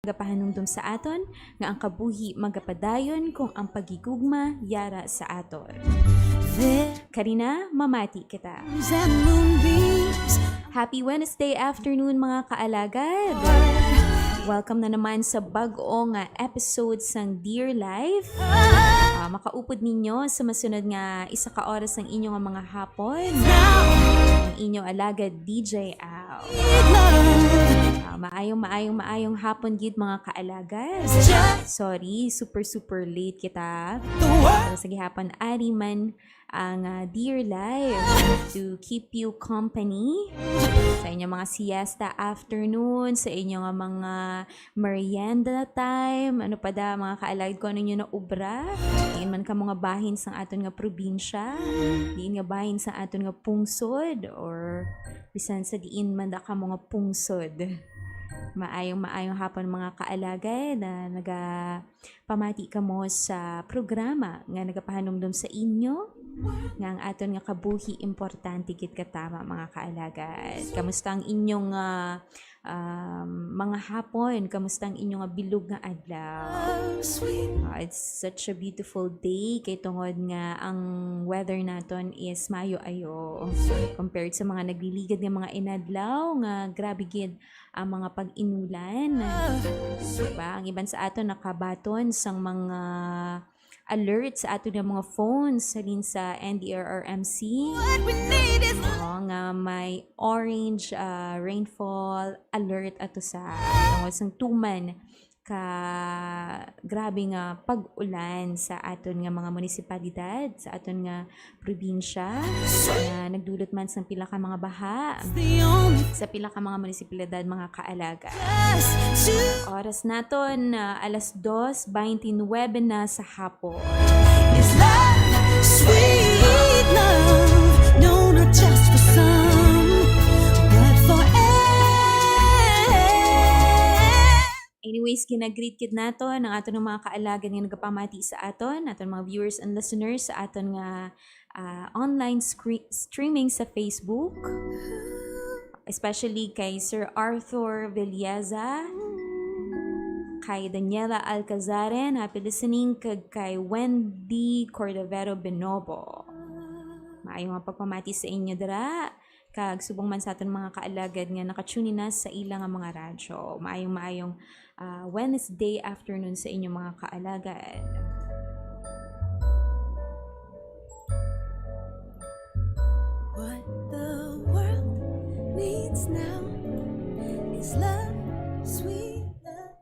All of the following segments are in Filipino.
Magapahanumdum sa aton nga ang kabuhi magapadayon kung ang pagigugma yara sa aton. Karina, mamati kita. Happy Wednesday afternoon mga kaalagad. Welcome na naman sa bag-o nga episode sang Dear Life. Makaupod ninyo sa masunod nga isa ka oras ng inyong mga hapon. Ang inyo alagad DJ Al. Maayong hapon gid mga kaalagad. Sorry, super late kita. Pero sa gihapon ari man ang Dear Life to keep you company sa inyong mga siesta afternoon, sa inyong mga merienda time, ano pa da mga kaalagad ko ano nyo na ubra. Diin man ka mga bahin sa aton nga probinsya, diin nga bahin sa aton nga pungsod, or bisan sa diin man da ka mga pungsod. Maayong hapon mga kaalagay na nagapamati ka mo sa programa nga nagapahanumdum sa inyo nga ang aton nga kabuhi importante gid katama mga kaalagay. Kamusta ang inyong mga hapon? Kamusta ang inyong bilog nga adlaw? It's such a beautiful day kay tungod nga ang weather naton is mayo ayo compared sa mga nagliligad nga mga inadlaw nga grabe gid ang mga pag-inulan. Diba? Ang iban sa aton nakabaton sang mga alert sa aton ng mga phones salin sa NDRRMC. Nga may orange rainfall alert ato sa tungod sang tuman ka grabe nga pag-ulan sa aton nga mga munisipalidad, sa aton nga probinsya. Nagdulot man sa pila ka mga baha sa pila ka mga munisipalidad mga kaalaga. Oras naton alas 2:29 na sa hapon. Is love, sweet love, no not just for some, but for anyways, kinagreet kid naton ang aton mga kaalagan nga nagapamati sa aton mga viewers and listeners sa aton nga online streaming sa Facebook. Especially kay Sir Arthur Villeza, kay Daniela Alcazaren, happy listening, kay Wendy Cordovero Benobo. Maayong mga pagpamati sa inyo dira. Kag subong man sa aton mga kaalagad nga nakatune na sa ilang mga radyo. Maayong Wednesday afternoon sa inyong mga kaalagad. What the world needs now is love, sweet love.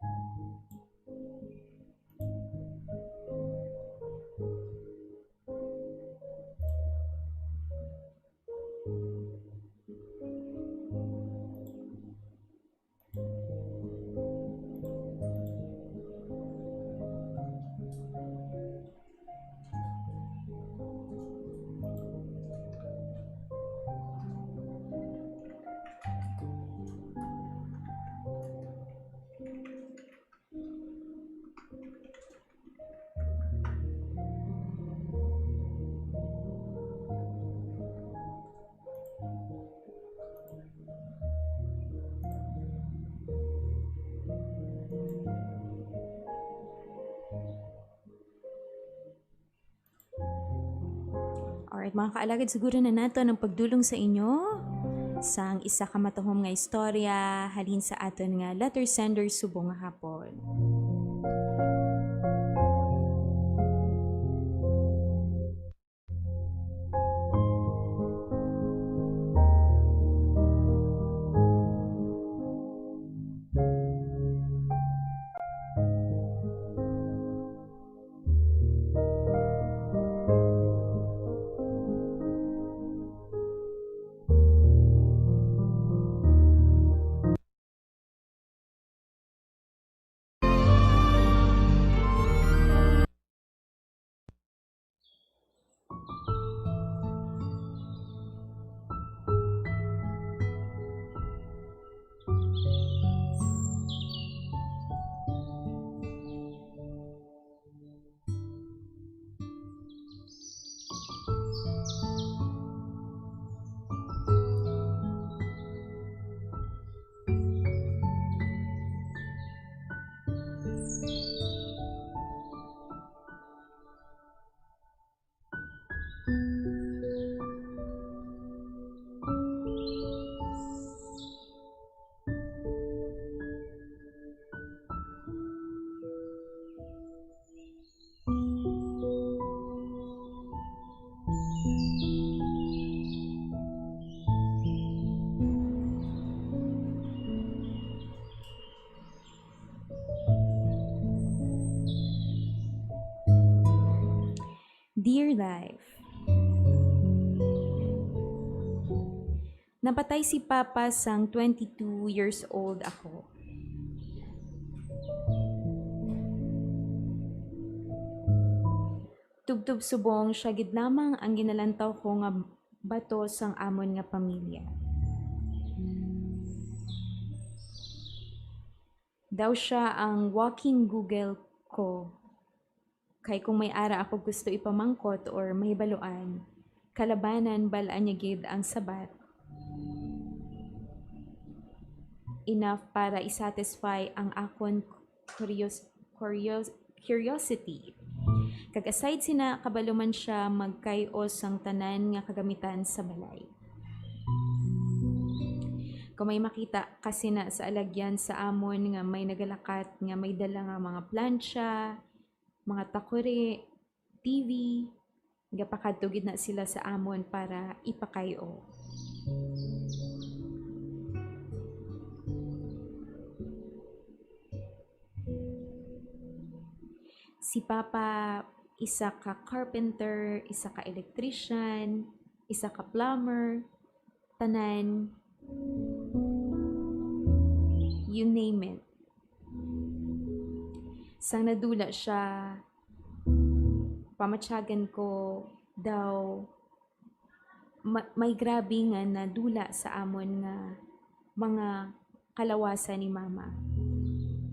Alright mga kaalagad, siguro na nato ng pagdulong sa inyo sang isa ka matahom nga istorya halin sa aton nga letter sender subong nga hapon. Dear life, napatay si Papa sang 22 years old ako. Tubtub subong siya gid lamang ang ginalantaw ko nga bato sang amon nga pamilya. Daw siya ang walking Google ko. Kay kung may ara ako gusto ipamangkot or mahibaluan, kalabanan balaan niya gid ang sabat. Enough para isatisfy ang akon curiosity. Kag aside sina kabaluman siya magkayos sang tanan nga kagamitan sa balay. Kung may makita kasi na sa alagyan sa amon nga may nagalakat nga may dala nga mga plancha, mga takore, TV, gapakatugid na sila sa amon para ipakayo. Si Papa, isa ka carpenter, isa ka electrician, isa ka plumber, tanan, you name it. Sang nadula siya, pamatyagan ko daw may grabe nga nadula sa amon nga mga kalawasan ni Mama.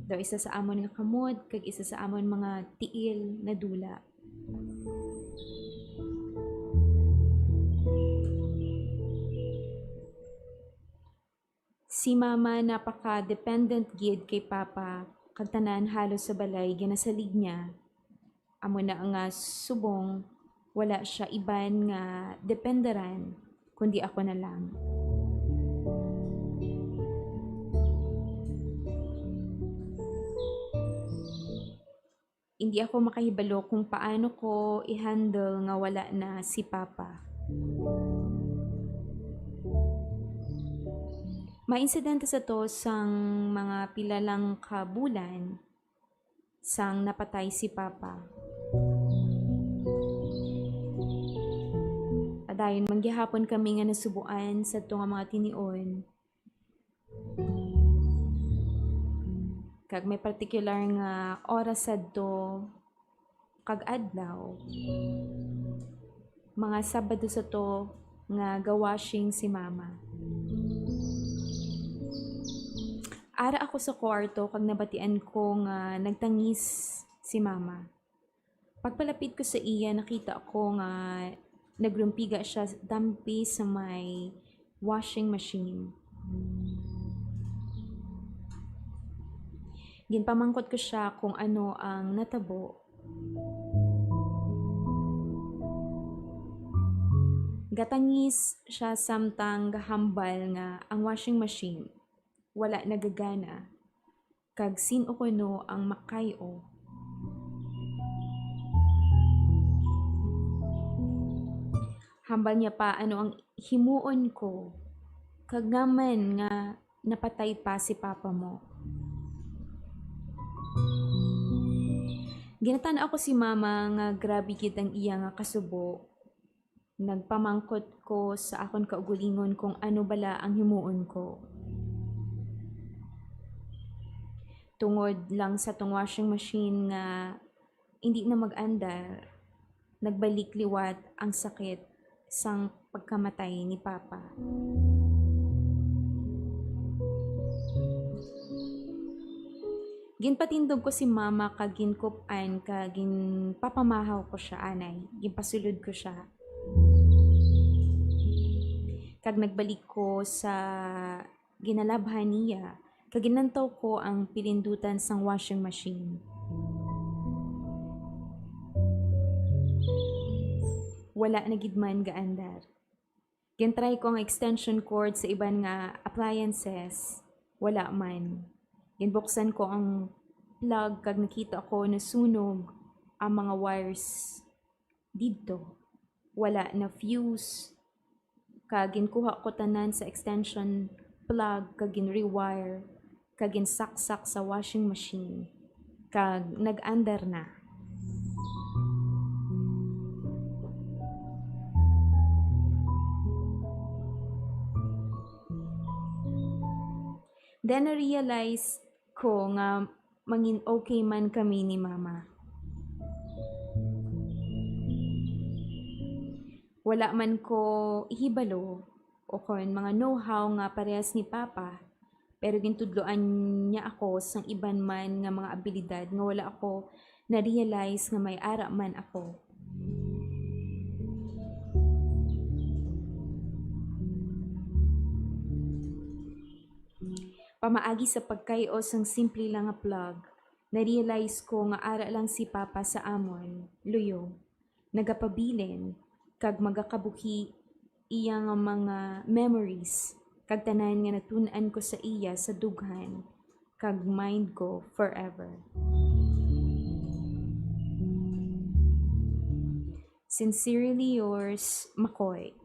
Daw isa sa amon nga kamot, kag isa sa amon mga tiil na dula. Si Mama napaka-dependent gid kay Papa, kag tanan halos sa balay ginasalig niya. Amo na nga subong, wala siya iban nga dependeran, kundi ako na lang. Hindi ako makahibalo kung paano ko i-handle nga wala na si Papa. Mainsidente sa to sang mga pilalang kabulan sang napatay si Papa. Adayon manggihapon kami nga nasubuan sa to nga mga tinion. Kag may particular nga oras sadto kag adlaw. Mga Sabado sa to nga gawashing si Mama. Ara ako sa kwarto kag nabatian ko nga nagtangis si Mama. Pagpalapit ko sa iya, nakita ko nga nagrumpiga siya dampi sa may washing machine. Ginpamangkot ko siya kung ano ang natabo. Gatangis siya samtang gahambal nga ang washing machine wala nagagana, kag sino ko no ang makayo. Hambal niya pa ano ang himuon ko, kag ngaman nga napatay pa si Papa mo. Ginatan ako si Mama nga grabe gid ang iya nga kasubo. Nagpamangkot ko sa akon kaugulingon kung ano bala ang himuon ko. Tungod lang sa tong washing machine nga hindi na mag-andar, nagbalik liwat ang sakit sang pagkamatay ni Papa. Ginpatindog ko si Mama kag ginkup-an kag ginpapamahaw ko siya anay, ginpasulod ko siya. Kag nagbalik ko sa ginalabhan niya, kag ginantaw ko ang pilindutan sang washing machine. wala na gid man gaandar. Gintry ko ang extension cord sa iban nga appliances, wala man. Ginbuksan ko ang plug kag nakita ko na sunog ang mga wires dito. Wala na fuse. Kag ginkuha ko tanan sa extension plug kag gin-rewire kag ginsaksak sa washing machine. Kag nag-under na. Then na-realize ko nga mangin okay man kami ni mama. Wala man ko ihibalo o kon mga know-how nga parehas ni papa, pero gintudloan niya ako sang iban man nga mga abilidad nga wala ako na-realize nga may ara man ako. Pamaagi sa pagkayo sang simple lang nga plug, na-realize ko nga ara lang si papa sa amon, luyo, nagapabilin, kag magakabuhi iya nga mga memories, kag tanan nga natun-an ko sa iya sa dughan, kag mind ko forever. Sincerely yours, Makoy.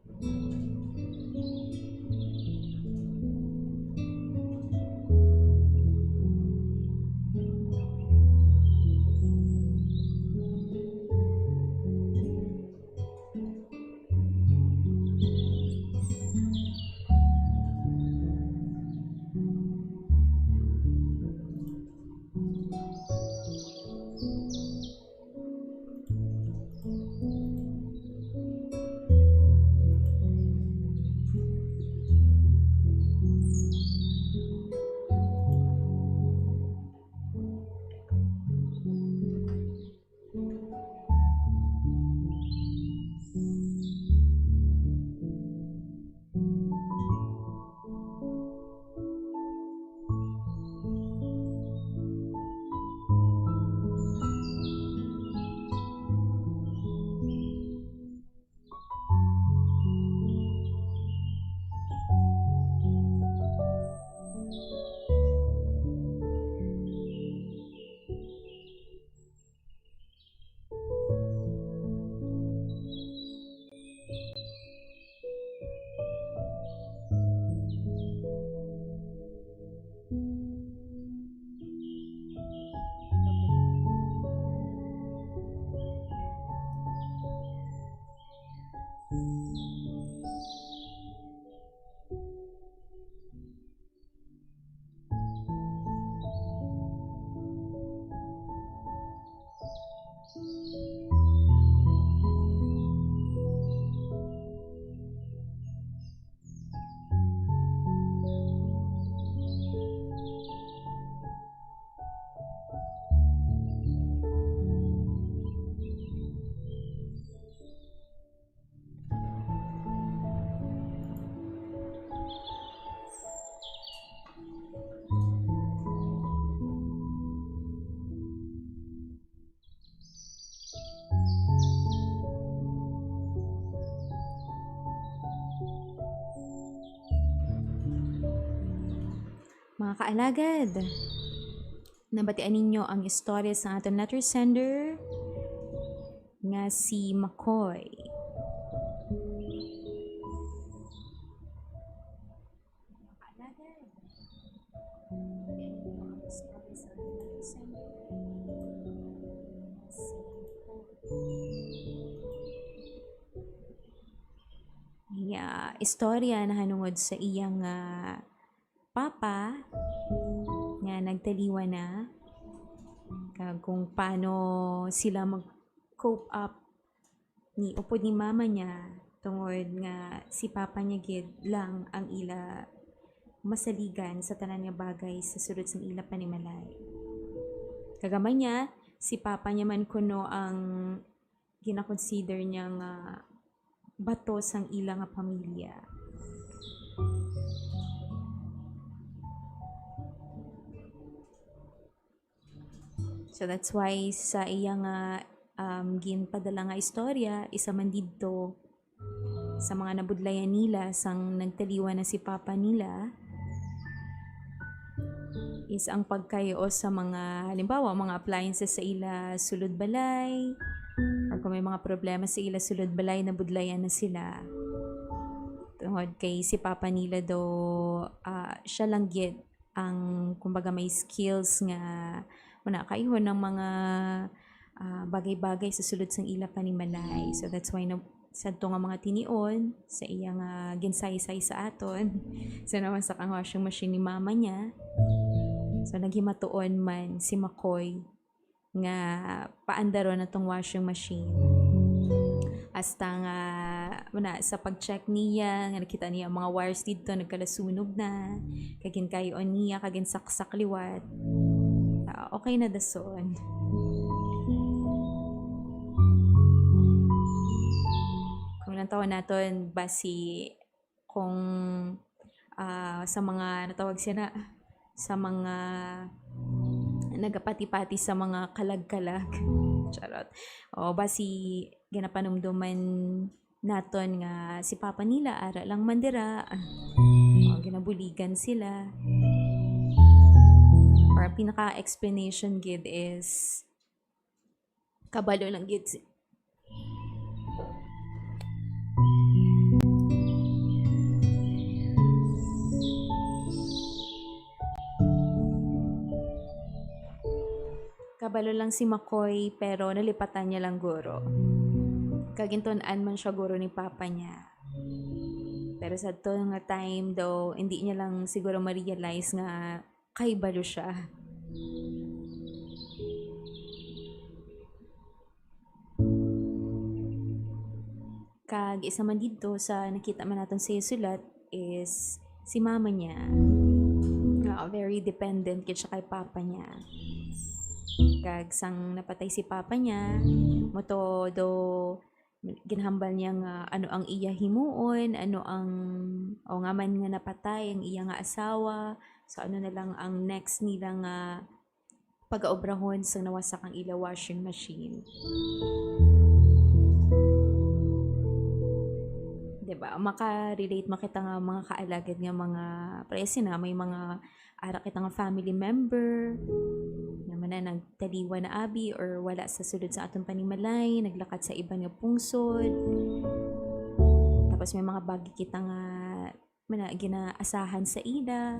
Mga kaalagad, nabatian ninyo ang istorya sa aton letter sender nga si Makoy. Istorya na hanungod sa iyang papa nga nagtaliwa na, kung paano sila mag-cope up ni upod ni mama niya tungod nga si papa niya gid lang ang ila masaligan sa tanan nga bagay sa sulod sang ila panimalay. Kagamay niya si papa niya man kuno ang gina-consider niya nga bato sang ila nga pamilya. So that's why sa iyang ginpadala nga istorya isa man didto sa mga nabudlayan nila sang nagtaliwan na si papa nila is ang pagkayo sa mga halimbawa mga appliances sa ila sulod balay or kung may mga problema sa ila sulod balay nabudlayan na sila tungod kay si papa nila do siya lang gid ang kumbaga may skills nga wala kaihon ng mga bagay-bagay sa sulod sang ila panimalay. So that's why sadto nga mga tinion sa iya nga ginsaysay sa aton. So naman sa kang washing machine ni mama niya. So naghimatuon man si Makoy nga paandaro na tong washing machine. Hasta nga sa pag-check niya nga nakita niya mga wires dito nagkalasunog na kagin kayon niya kagin saksak liwat okay na dason kung ilang taon naton basi kung sa mga natawag siya na sa mga nagapati-pati sa mga kalag-kalag charot o basi ginapanumduman naton nga si papa nila ara lang mandira ginabuligan sila or pinaka-explanation gid is kabalo lang gid kabalo lang si Makoy pero nalipatan niya lang guro. Kagintunan man siya guro ni papa niya. Pero sa to nga time daw, hindi niya lang siguro ma-realize nga kaibalo siya. Kag isa man dito sa nakita man natin sa sulat is si mama niya. Very dependent kit siya kay papa niya. Kag sang napatay si papa niya, moto do ginhambal niya nga ano ang iya himuon, ano ang o nga man nga napatay ang iya nga asawa. So ano na lang ang next nila nga pag-aobrahon sa nawasak ang ila washing machine. Diba? Maka-relate makita nga mga kaalagad nga mga presi na may mga ara kita nga family member naman na nagtaliwa na abi or wala sa sulod sa atong panimalay, naglakat sa iba nga pungsod. Tapos may mga bagi kita nga ginaasahan sa ila.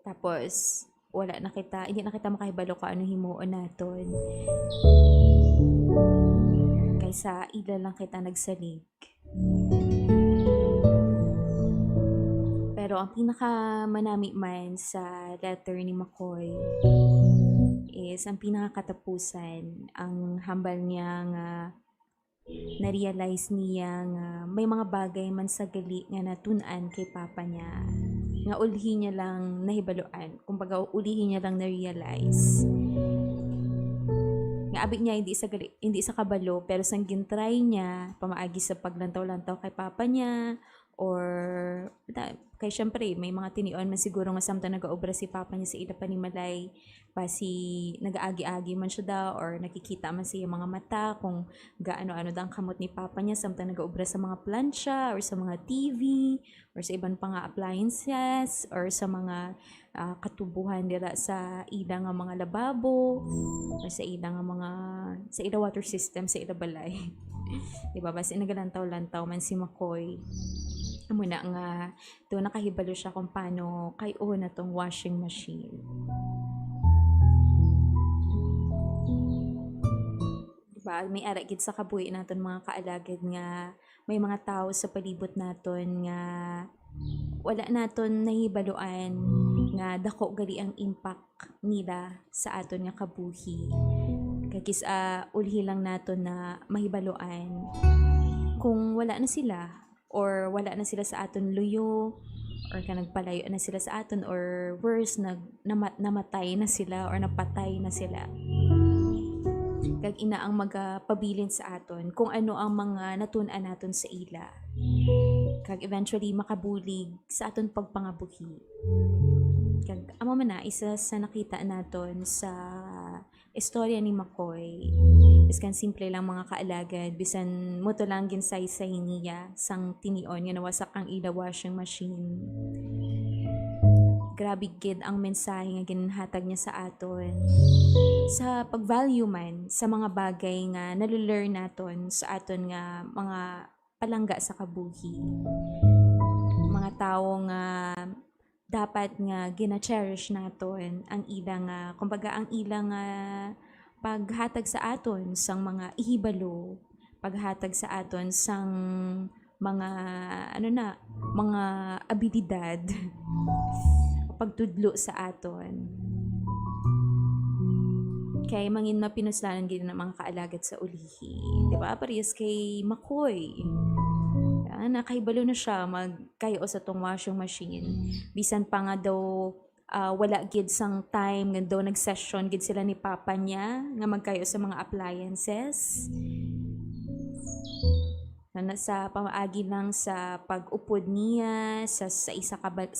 Tapos wala na kita, hindi na kita makahibalo ka ano himuon naton. Kaysa ila lang kita nagsalig. Pero ang pinakamanami man sa letter ni Makoy is ang pinakakatapusan, ang hambal niya nga na-realize niya nga may mga bagay man sa gali nga natunan kay papa niya. Nga ulhi niya lang nahibaluan, kumbaga ulihin niya lang na-realize. Nga abig niya hindi sa kabalo pero sang gintry niya pamaagi sa paglantaw-lantaw kay papa niya or kay syempre may mga tinion man siguro nga samtang nagaobra si papa niya sa ila panimalay basi nagaagi-agi man siya daw or nakikita man siya mga mata kung gaano-ano daw ang kamot ni papa niya samtang nagaobra sa mga plancha or sa mga TV or sa ibang pang appliances or sa mga katubuhan dira sa ila nga mga lababo or sa ila nga mga sa ila water system sa ila balay. Diba basi nagalantaw-lantaw man si Makoy. Muna nga doon nakahibalo siya kung paano kayo na tong washing machine. Diba? May aragid sa kabuhi naton mga kaalagad nga may mga tao sa palibot naton nga wala naton nahibaluan nga dako gali ang impact nila sa aton nga kabuhi. Kagis ulhi lang naton na mahibaluan kung wala na sila or wala na sila sa aton luyo or nagpalayo na sila sa aton or worse namatay na sila or napatay na sila. Kag ina ang magpabilin sa aton kung ano ang mga natun-an naton sa ila. Kag eventually makabulig sa aton pagpangabuhi. Kag amo man na isa sa nakita naton sa istorya ni Makoy. Biskan simple lang mga kaalagad, bisan mo to lang ginsay-say niya sang tinion nga nawasak ang ila washing machine. Grabe gid ang mensahe nga ginhatag niya sa aton. Sa pag-value man sa mga bagay nga nalulearn naton sa aton nga mga palangga sa kabuhi. Mga tao nga dapat nga gina-cherish naton ang ilang kumbaga ang ilang paghatag sa aton sang mga ihibalo, paghatag sa aton sang mga mga abilidad, pagtudlo sa aton. Kay mangin mapinuslanan gid ng mga kaalagad sa ulihi, di ba? Parehas kay Makoy. Nakahibalo na siya magkayo sa tong washing machine. Bisan pa nga daw wala gid sang time nga daw nag-session gid sila ni papa niya nga magkayo sa mga appliances. Sa pamaagi lang sa pag-upod niya sa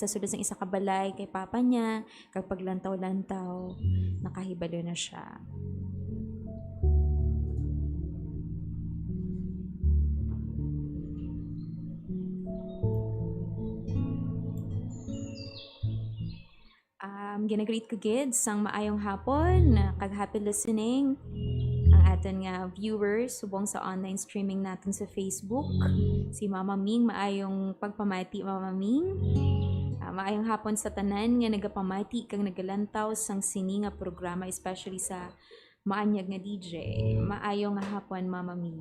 sulod ng isa ka balay kay papa niya, kapag lantaw-lantaw nakahibalo na siya. Ginagreet ko gid sang maayong hapon, kag happy listening ang aton nga viewers subong sa online streaming natin sa Facebook. Si Mama Ming, maayong pagpamati Mama Ming. Maayong hapon sa tanan nga nagapamati kag nagalantaw sang sini nga programa, especially sa maanyag nga DJ. Maayong hapon Mama Ming.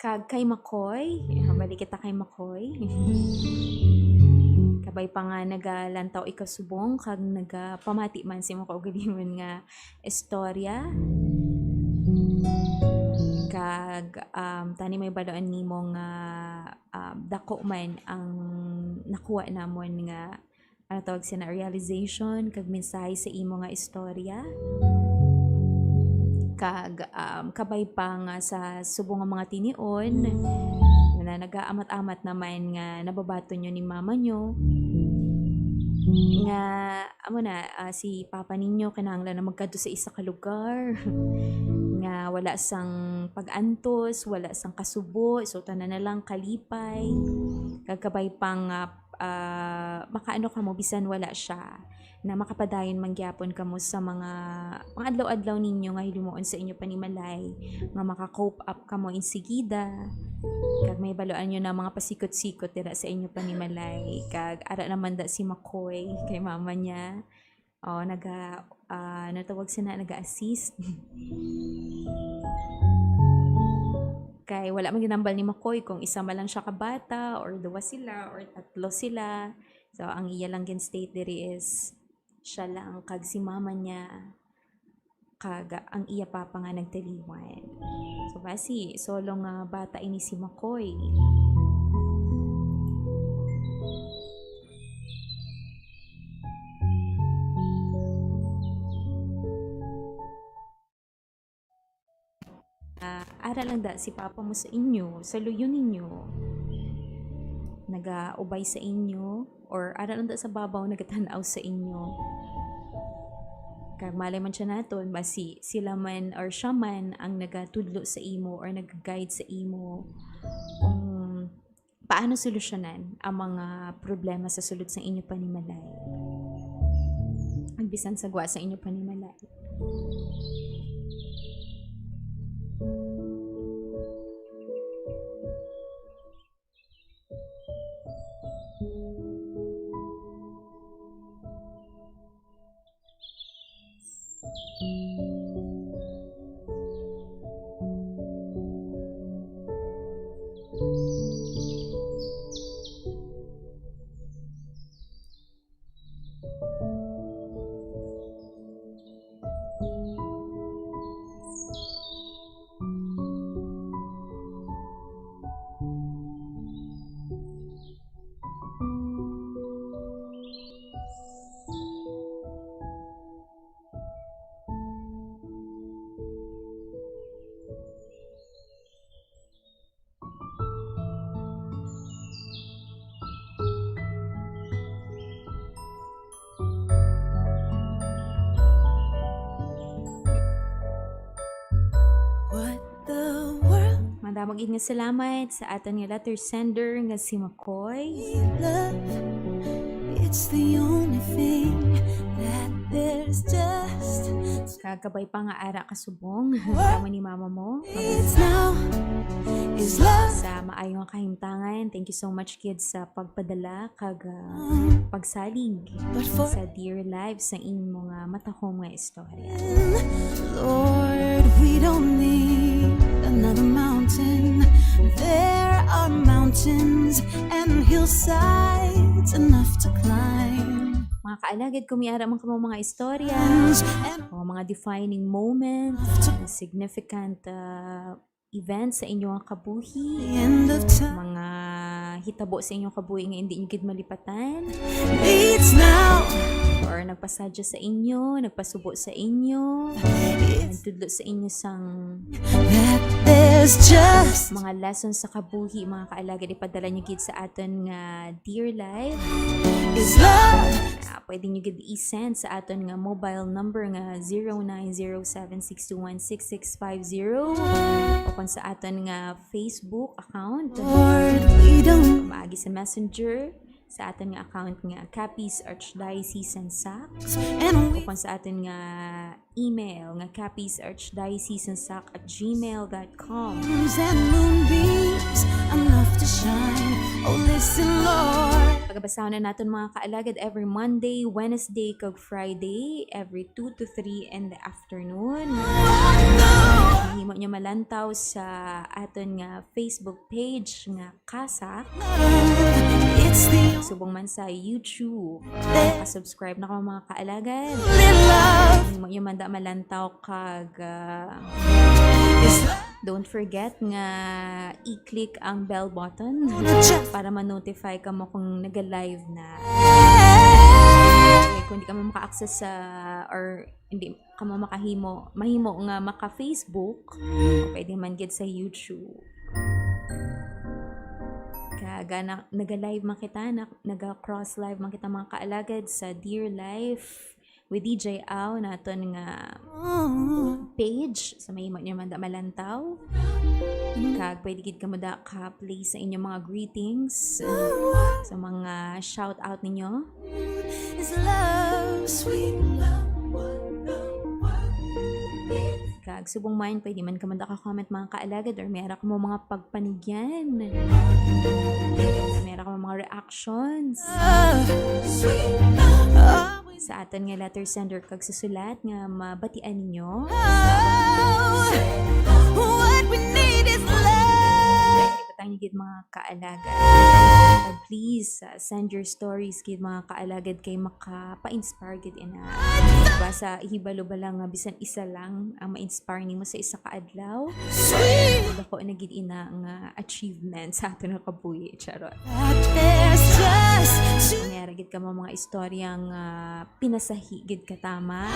Kag kay Makoy, balik kita kay Makoy. Kabay pa nga nagalantaw ikasubong kag nagapamati man si Makoy ugalingon nga istorya. Kag tani may baloan nimo nga dako man ang nakuha namon nga tawag siya na realization kag mensahe sa imo nga istorya. Kag kabay pa nga sa subong nga mga tinion na nagaamat-amat naman nga nababato nyo ni mama nyo nga si papa ninyo kinahanglan na magkadto sa isa ka lugar nga wala sang pag-antos, wala sang kasubo, so tanan na lang kalipay. Kag kabay pang makaano ka mo bisan wala siya, na makapadayon mangyapon kamo sa mga adlaw-adlaw ninyo nga himuon sa inyo panimalay, nga maka-cope up kamo insigida. Kag may baloan nyo na mga pasikot-sikot dira sa inyo panimalay. Kag ara naman da si Makoy kay mama niya. Natawag siya na naga-assist. Kay wala man ginambal ni Makoy kung isa man lang siya kabata or duwa sila or tatlo sila. So ang iya lang gin state diri is siya lang kag si mama niya kag ang iya papa nga nagtaliwan. So basi solo nga bata ini si Makoy. Ara lang da si papa mo sa inyo, sa luyo ninyo. Nagaubay sa inyo or ara lang da sa babaw nagatanaw sa inyo. Kag malay man siya naton basi sila man or siya man ang nagatudlo sa imo or nag-guide sa imo kung paano solusyonan ang mga problema sa sulod sa inyo panimalay. Ang bisan sagwa sa inyo panimalay. Madamog nga salamat sa aton nga letter sender nga si Makoy. It's the only thing that there's just. Kagabay pa nga ara kasubong kamo ni mama mo. It's now is love. Sa maayong kahimtangan. Thank you so much kids sa pagpadala kag pagsalig sa dear lives sa inyong mga matahong nga istorya. Lord, we don't need another mountain. There are mountains and hillsides enough to climb. Mga kaalagad, kumiara man kamo mga istorya, o mga defining moments, significant events sa inyong kabuhi, mga hitabo sa inyong kabuhi nga hindi nyo gid malipatan, It's now. or nagpasadya sa inyo, nagpasubo sa inyo, nagtudlo sa inyo sang That there's just mga lessons sa kabuhi. Mga kaalagad, ipadala nyo gid sa aton nga dear life. is love. Pwede nyo gid i-send sa aton nga mobile number nga 090762166650 o kung sa aton nga Facebook account. Lord, we don't. Maagi sa messenger sa aton nga account nga Capiz Archdiocesan SAC And o we kung sa aton nga email nga capizarchdiocesansac@gmail.com. and moonbeams enough to shine. Oh, listen, Lord. Pagbasahan na natin mga kaalagad every Monday, Wednesday, kag Friday, every 2 to 3 in the afternoon. Himo nyo malantaw sa aton nga Facebook page nga CASAC. It's the Subong man sa YouTube. Subscribe na ka mga kaalagad. only love. Himo nyo manda malantaw kag don't forget nga i-click ang bell button para ma-notify ka mo kung nag-live na. Okay, kung hindi ka mo maka-access sa or hindi ka mo mahimo nga maka-Facebook, pwede man gid sa YouTube. Kaga nag-live man kita, nag-cross live man kita mga kaalagad sa Dear Life with DJ Au naton nga page sa may nyo man da malantaw. Kag pwede gid ka mo da ka-play sa inyong mga greetings sa mga shout out ninyo. Is love, sweet love. Kag subong man pwede man ka man da ka-comment mga kaalagad or meron ka mo mga pagpanigyan. Meron ka mo mga reactions Sweet love. sa aton nga letter sender kag susulat nga mabatian ninyo. What we need is love. Tayo gid mga kaalagad. Please send your stories gid mga kaalagad kay maka-pa-inspire gid ina. Basta hibalo ba lang nga bisan isa lang ang ma-inspire nimo sa isa ka adlaw. Sweet. Dako na gid ina nga achievement sa aton nga kabuhi. Charot. That there's just too Mayara gid ka mo mga istoryang pinasahi gid ka tama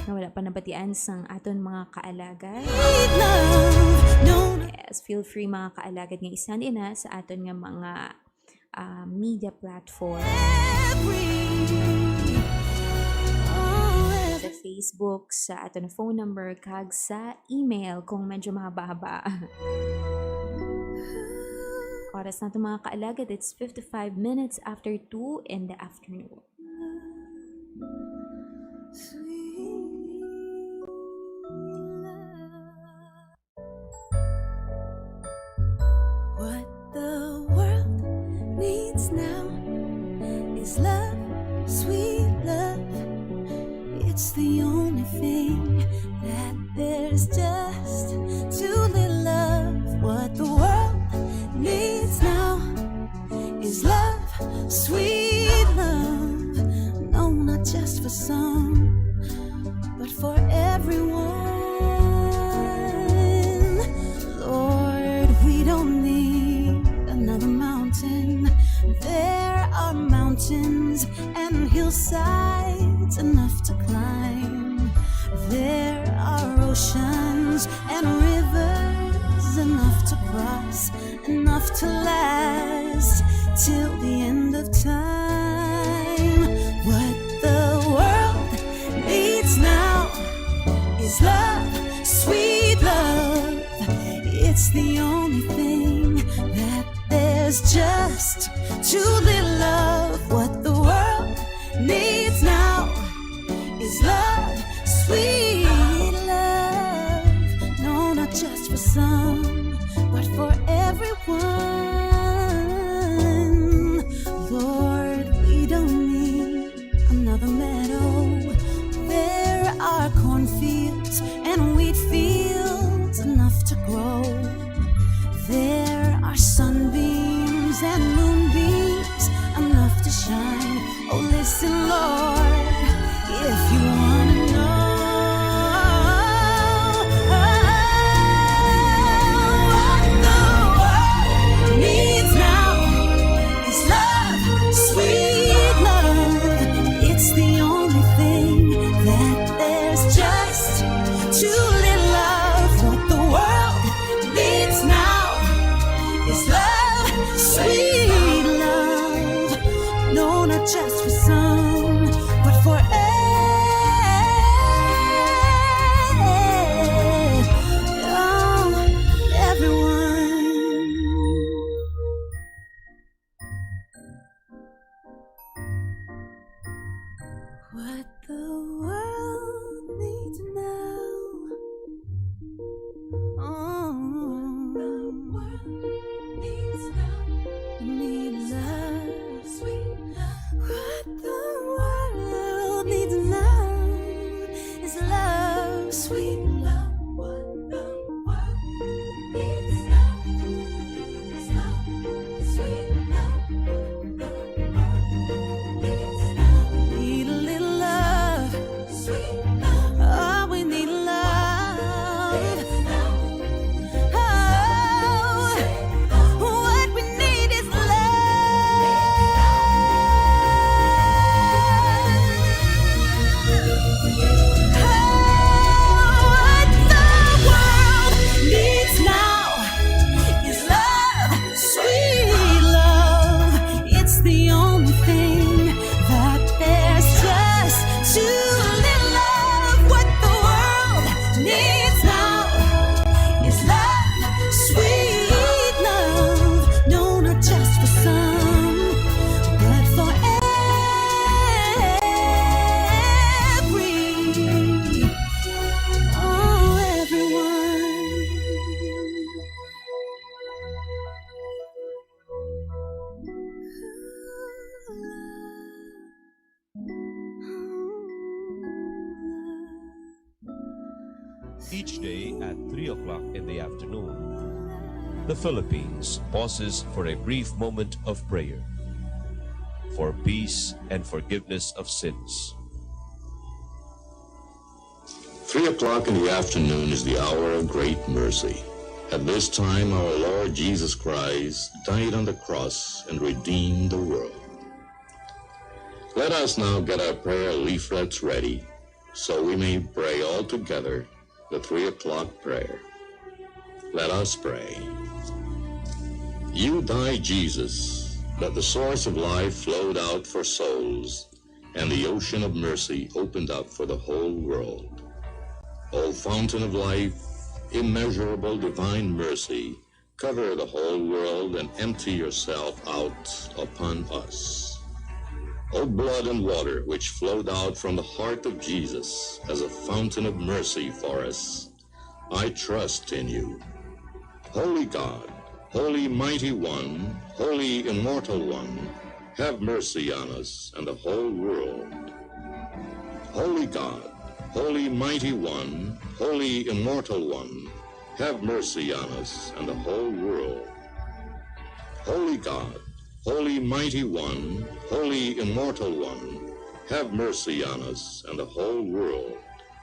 nga wala pa nabatian sang aton mga kaalagad. sweet love. No, Yes, feel free mga kaalagad nga isend ina sa aton nga mga media platform. Sa Facebook, sa aton na phone number, kag sa email kung medyo mahaba-haba. Oras na ito mga kaalagad, it's 55 minutes after 2 in the afternoon. what the world needs now is love, sweet love. It's the only thing that there's just too little love. What the world needs now is love, sweet love. No, not just for some, but for everyone. Lord, we don't need another mountain. There are mountains and hillsides enough to climb. There are oceans and rivers enough to cross, enough to last till the end of time. What the world needs now is love, sweet love. It's It's the only thing that there's just too little of. What the world needs now is love, sweet love. No, not just for some, but for everyone. Lord, we don't need another meadow. There are cornfields and wheat fields enough to grow. There are sunbeams and moonbeams enough to shine. Oh, listen, Lord, if you want to know what the world needs now is love, sweet love. It's the only thing that there's just too little of. What the world needs now is love, sweet love. No, not just for some, but for everyone. What the world needs now. Oh, the world needs now. Need love, sweet love. What the world needs now is love, sweet love. What the world needs now is love, sweet love. What the world needs now. Need a little love, sweet love. Oh, we need love. Oh, what we need is love. What the world needs now is love, sweet love. It's the only thing that there's just too little of. What the world needs now is love, sweet love. No, not just for some, but for Each day at 3 o'clock in the afternoon, the Philippines pauses for a brief moment of prayer for peace and forgiveness of sins. 3 o'clock in the afternoon is the hour of great mercy. At this time, our Lord Jesus Christ died on the cross and redeemed the world. Let us now get our prayer leaflets ready so we may pray all together the 3 o'clock prayer. Let us pray. You died, Jesus, that the source of life flowed out for souls, and the ocean of mercy opened up for the whole world. O fountain of life, immeasurable divine mercy, cover the whole world and empty yourself out upon us. O blood and water which flowed out from the heart of Jesus as a fountain of mercy for us, I trust in you. Holy God, Holy Mighty One, Holy Immortal One, have mercy on us and the whole world. Holy God, Holy Mighty One, Holy Immortal One, have mercy on us and the whole world. Holy God, Holy Mighty One, Holy Immortal One, have mercy on us and the whole world.